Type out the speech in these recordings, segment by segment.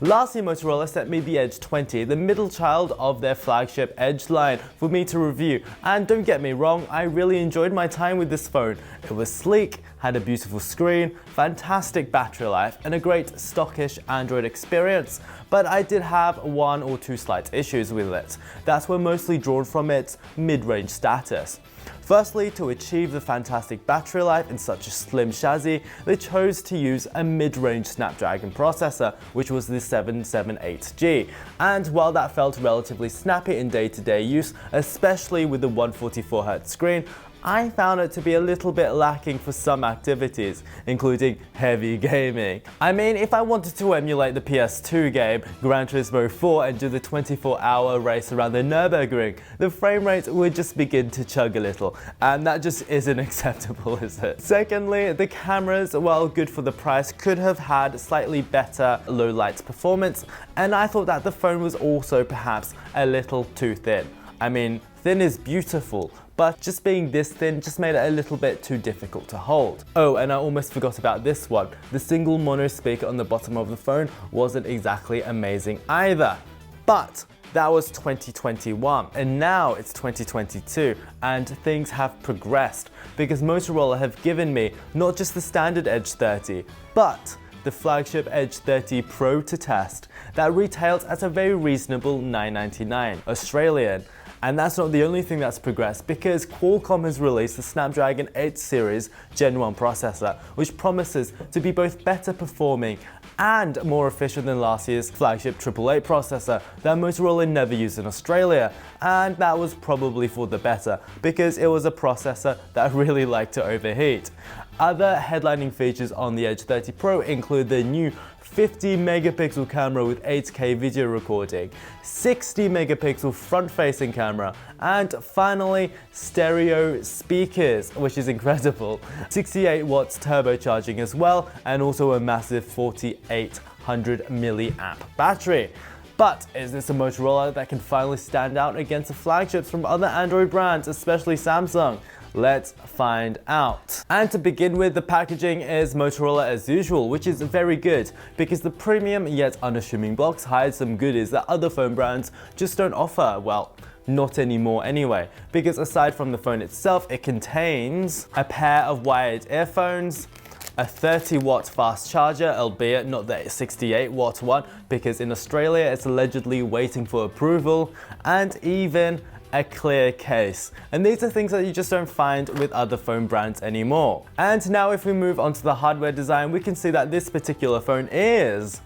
Lastly, Motorola sent me the Edge 20, the middle child of their flagship Edge line, for me to review. And don't get me wrong, I really enjoyed my time with this phone. It was sleek, had a beautiful screen, fantastic battery life, and a great stockish Android experience. But I did have one or two slight issues with it that were mostly drawn from its mid-range status. Firstly, to achieve the fantastic battery life in such a slim chassis, they chose to use a mid-range Snapdragon processor, which was the 778G. And while that felt relatively snappy in day-to-day use, especially with the 144Hz screen, I found it to be a little bit lacking for some activities, including heavy gaming. I mean, if I wanted to emulate the PS2 game, Gran Turismo 4, and do the 24-hour race around the Nürburgring, the frame rate would just begin to chug a little, and that just isn't acceptable, is it? Secondly, the cameras, while good for the price, could have had slightly better low light performance, and I thought that the phone was also perhaps a little too thin. I mean, thin is beautiful, but just being this thin just made it a little bit too difficult to hold. Oh, and I almost forgot about this one. The single mono speaker on the bottom of the phone wasn't exactly amazing either. But that was 2021, and now it's 2022, and things have progressed because Motorola have given me not just the standard Edge 30, but the flagship Edge 30 Pro to test that retails at a very reasonable $999 Australian. And that's not the only thing that's progressed, because Qualcomm has released the Snapdragon 8 series Gen 1 processor, which promises to be both better performing and more efficient than last year's flagship 888 processor that Motorola never used in Australia. And that was probably for the better, because it was a processor that really liked to overheat. Other headlining features on the Edge 30 Pro include the new 50 megapixel camera with 8K video recording, 60 megapixel front-facing camera, and finally stereo speakers, which is incredible. 68 watts turbocharging as well, and also a massive 4800 milliamp battery. But is this a Motorola that can finally stand out against the flagships from other Android brands, especially Samsung? Let's find out. And to begin with, the packaging is Motorola as usual, which is very good because the premium yet unassuming box hides some goodies that other phone brands just don't offer. Well, not anymore anyway, because aside from the phone itself, it contains a pair of wired earphones, a 30-watt fast charger, albeit not the 68-watt one, because in Australia it's allegedly waiting for approval, and even a clear case. And these are things that you just don't find with other phone brands anymore. And now if we move on to the hardware design, we can see that this particular phone is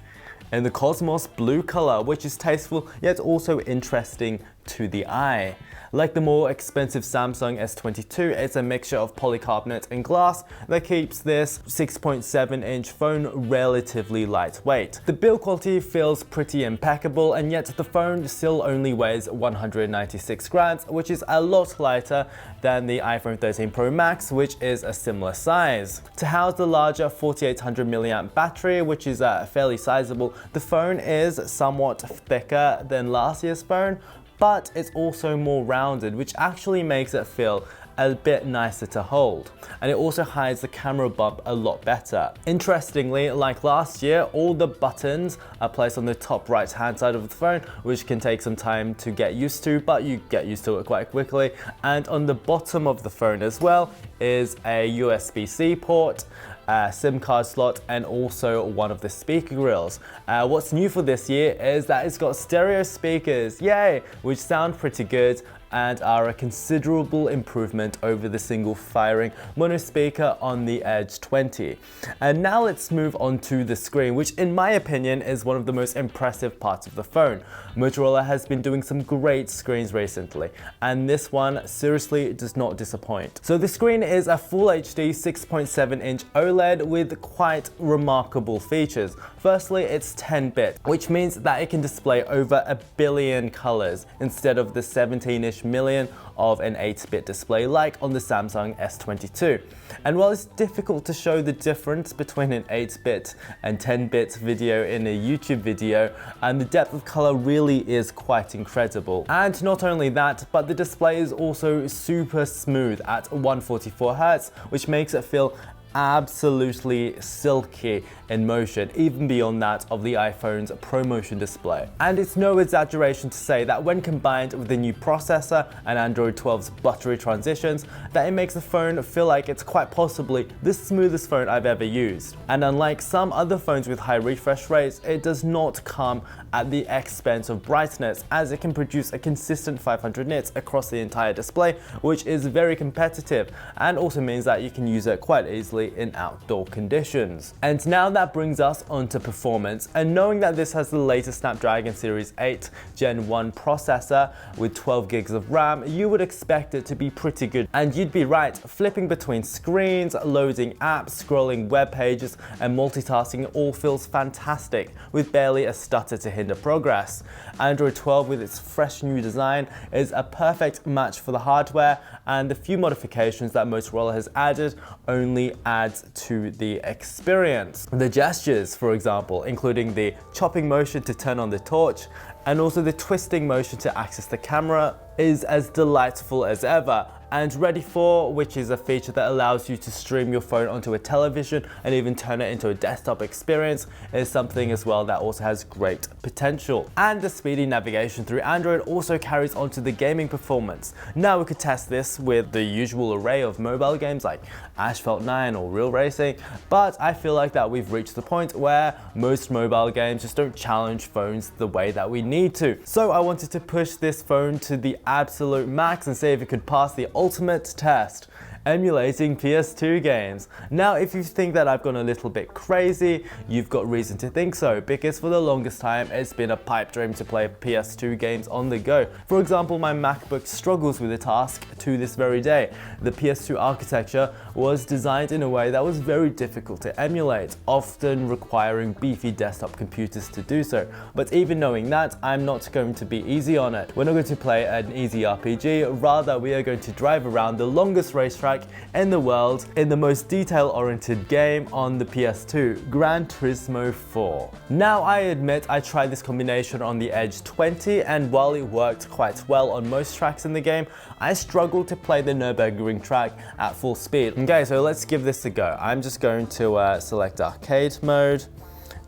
in the Cosmos blue color, which is tasteful yet also interesting to the eye. Like the more expensive Samsung S22, it's a mixture of polycarbonate and glass that keeps this 6.7-inch phone relatively lightweight. The build quality feels pretty impeccable, and yet the phone still only weighs 196 grams, which is a lot lighter than the iPhone 13 Pro Max, which is a similar size. To house the larger 4800 milliamp battery, which is fairly sizable, the phone is somewhat thicker than last year's phone, but it's also more rounded, which actually makes it feel a bit nicer to hold. And it also hides the camera bump a lot better. Interestingly, like last year, all the buttons are placed on the top right hand side of the phone, which can take some time to get used to, but you get used to it quite quickly. And on the bottom of the phone as well is a USB-C port, a SIM card slot, and also one of the speaker grills. What's new for this year is that it's got stereo speakers, yay, which sound pretty good and are a considerable improvement over the single firing mono speaker on the Edge 20. And now let's move on to the screen, which in my opinion is one of the most impressive parts of the phone. Motorola has been doing some great screens recently, and this one seriously does not disappoint. So the screen is a Full HD 6.7-inch OLED with quite remarkable features. Firstly, it's 10-bit, which means that it can display over 1 billion colors instead of the 17-ish million of an 8-bit display like on the Samsung S22. And while it's difficult to show the difference between an 8-bit and 10-bit video in a YouTube video, and the depth of color really is quite incredible. And not only that, but the display is also super smooth at 144 Hz, which makes it feel absolutely silky in motion, even beyond that of the iPhone's ProMotion display. And it's no exaggeration to say that when combined with the new processor and Android 12's buttery transitions, that it makes the phone feel like it's quite possibly the smoothest phone I've ever used. And unlike some other phones with high refresh rates, it does not come at the expense of brightness, as it can produce a consistent 500 nits across the entire display, which is very competitive and also means that you can use it quite easily in outdoor conditions. And now that brings us onto performance, and knowing that this has the latest Snapdragon Series 8 Gen 1 processor with 12 gigs of RAM, you would expect it to be pretty good. And you'd be right, flipping between screens, loading apps, scrolling web pages, and multitasking all feels fantastic, with barely a stutter to hinder progress. Android 12 with its fresh new design is a perfect match for the hardware, and the few modifications that Motorola has added only adds to the experience. The gestures, for example, including the chopping motion to turn on the torch, and also the twisting motion to access the camera, is as delightful as ever. And Ready For, which is a feature that allows you to stream your phone onto a television and even turn it into a desktop experience, is something as well that also has great potential. And the speedy navigation through Android also carries on to the gaming performance. Now we could test this with the usual array of mobile games like Asphalt 9 or Real Racing, but I feel like that we've reached the point where most mobile games just don't challenge phones the way that we need to. So I wanted to push this phone to the absolute max and see if it could pass the ultimate test, emulating PS2 games. Now, if you think that I've gone a little bit crazy, you've got reason to think so, because for the longest time it's been a pipe dream to play PS2 games on the go. For example, my MacBook struggles with the task to this very day. The PS2 architecture was designed in a way that was very difficult to emulate, often requiring beefy desktop computers to do so. But even knowing that, I'm not going to be easy on it. We're not going to play an easy RPG, rather we are going to drive around the longest racetrack in the world in the most detail-oriented game on the PS2, Gran Turismo 4. Now, I admit I tried this combination on the Edge 20, and while it worked quite well on most tracks in the game, I struggled to play the Nürburgring track at full speed. Okay, so let's give this a go. I'm just going to select arcade mode,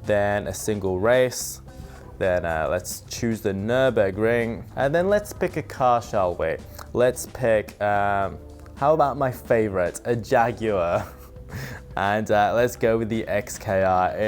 then a single race, then let's choose the Nürburgring, and then let's pick a car, shall we? Let's pick how about my favorite, a Jaguar? And let's go with the XKR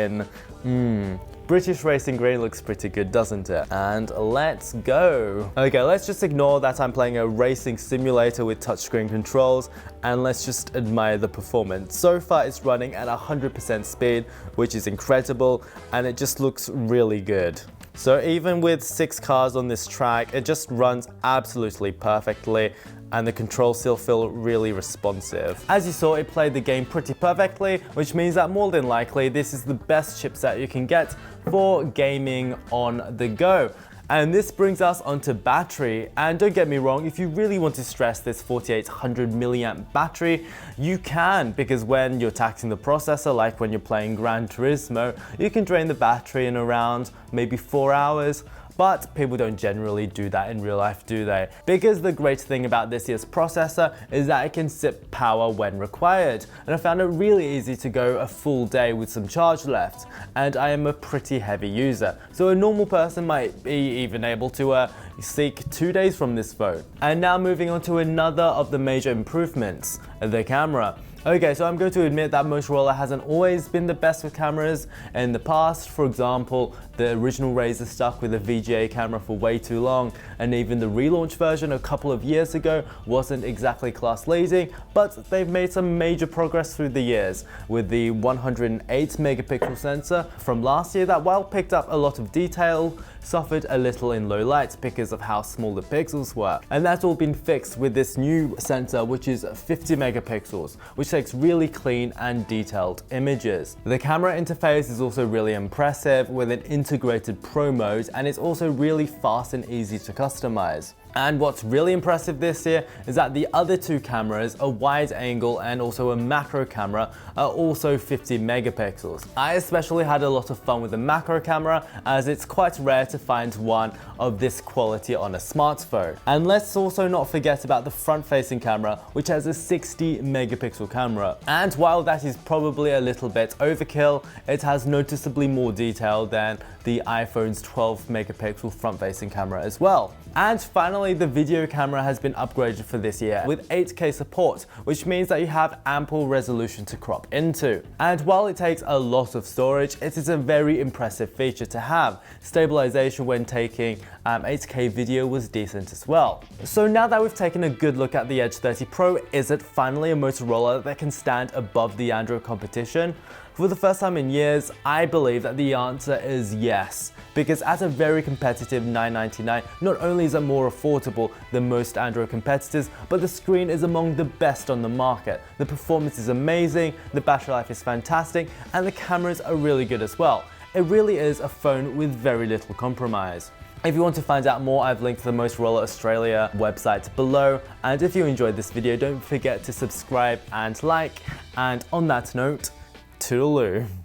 in, British Racing Green looks pretty good, doesn't it? And let's go. Okay, let's just ignore that I'm playing a racing simulator with touchscreen controls, and let's just admire the performance. So far it's running at 100% speed, which is incredible, and it just looks really good. So even with 6 cars on this track, it just runs absolutely perfectly, and the controls still feel really responsive. As you saw, it played the game pretty perfectly, which means that more than likely this is the best chipset you can get for gaming on the go. And this brings us onto battery, and don't get me wrong, if you really want to stress this 4800 milliamp battery, you can, because when you're taxing the processor, like when you're playing Gran Turismo, you can drain the battery in around maybe 4 hours. But people don't generally do that in real life, do they? Because the great thing about this year's processor is that it can sip power when required. And I found it really easy to go a full day with some charge left. And I am a pretty heavy user, so a normal person might be even able to seek 2 days from this phone. And now moving on to another of the major improvements, the camera. Okay, so I'm going to admit that Motorola hasn't always been the best with cameras in the past. For example, the original Razr stuck with a VGA camera for way too long, and even the relaunch version a couple of years ago wasn't exactly class leading, but they've made some major progress through the years with the 108 megapixel sensor from last year that, while picked up a lot of detail, suffered a little in low light because of how small the pixels were. And that's all been fixed with this new sensor, which is 50 megapixels, which takes really clean and detailed images. The camera interface is also really impressive with an integrated Pro mode, and it's also really fast and easy to customize. And what's really impressive this year is that the other two cameras, a wide angle and also a macro camera, are also 50 megapixels. I especially had a lot of fun with the macro camera, as it's quite rare to find one of this quality on a smartphone. And let's also not forget about the front-facing camera, which has a 60 megapixel camera. And while that is probably a little bit overkill, it has noticeably more detail than the iPhone's 12 megapixel front-facing camera as well. And finally, the video camera has been upgraded for this year with 8K support, which means that you have ample resolution to crop into. And while it takes a lot of storage, it is a very impressive feature to have. Stabilization when taking 8K video was decent as well. So now that we've taken a good look at the Edge 30 Pro, is it finally a Motorola that can stand above the Android competition? For the first time in years, I believe that the answer is yes, because at a very competitive $999, not only is it more affordable than most Android competitors, but the screen is among the best on the market. The performance is amazing, the battery life is fantastic, and the cameras are really good as well. It really is a phone with very little compromise. If you want to find out more, I've linked the Motorola Australia website below. And if you enjoyed this video, don't forget to subscribe and like. And on that note, toodaloo.